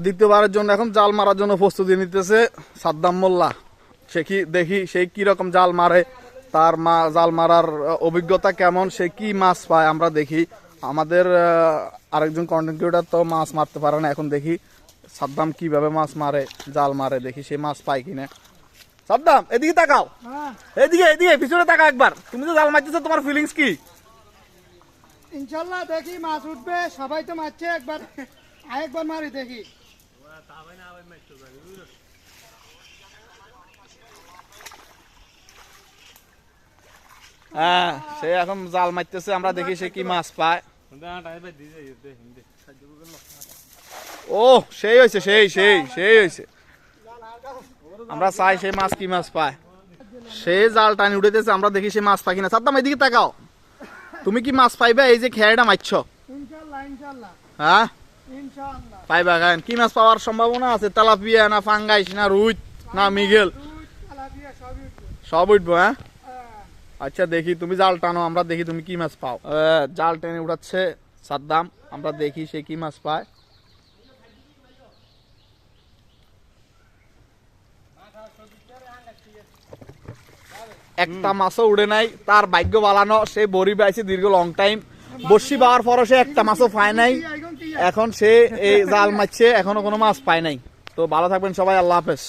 দ্বিতীয়বারের জন্য এখন জাল মারার জন্য প্রস্তুতি নিতেছে সাদ্দাম মোল্লা। সে কি দেখি সে কি রকম জাল মারে, তার জাল মারার অভিজ্ঞতা কেমন, সে কি মাছ পায় আমরা দেখি। আমাদের আরেকজন কন্টেন্ট ক্রিয়েটর তো মাছ মারতে পারে না, এখন দেখি সাদ্দাম কিভাবে মাছ মারে, জাল মারে, দেখি সে মাছ পায় কিনা। সাদ্দাম এদিকে তাকাও, এদিকে এদিকে পিছনে তাকাও একবার। তুমি তো জাল মারতেছো, তোমার ফিলিংস কি? ইনশাল্লাহ দেখি মাছ উঠবে, সবাই তো মারছে, একবার মারি দেখি। হ্যাঁ, সে এখন জাল মারতেছে, আমরা দেখি সে কি মাছ পায়। ও সেই হয়েছে, সেই সেই সেই হয়েছে। আমরা চাই সেই মাছ কি মাছ পায়। সে জাল টানি উঠেতেছে, আমরা দেখি সে মাছ পাই কিনা। সাদ্দাম এদিকে তাকাও, তুমি কি মাছ পাইবে এই যে খেয়াটা মারছ? ইনশাল্লাহ ইনশাল্লাহ হ্যাঁ ইনশাল্লাহ পাইবা। গান কি মাছ পাওয়ার সম্ভাবনা আছে? তেলাপিয়া না ফাঙ্গাইস না রুই না মিগেল? সব উঠবো। হ্যাঁ আচ্ছা দেখি, তুমি জাল টানো, আমরা দেখি তুমি কি মাছ পাও। জাল টেনে উঠাচ্ছে সাদ্দাম, আমরা দেখি সে কি মাছ পায়। একটা মাছও উড়ে নাই, তার ভাগ্য বালানো। সে বড়ি পাইছে দীর্ঘ লং টাইম, বসি পাওয়ার পরও সে একটা মাছও পায় নাই। এখন সে এই জাল মারছে, এখনো কোনো মাছ পায় নাই। তো ভালো থাকবেন সবাই, আল্লাহ হাফেজ।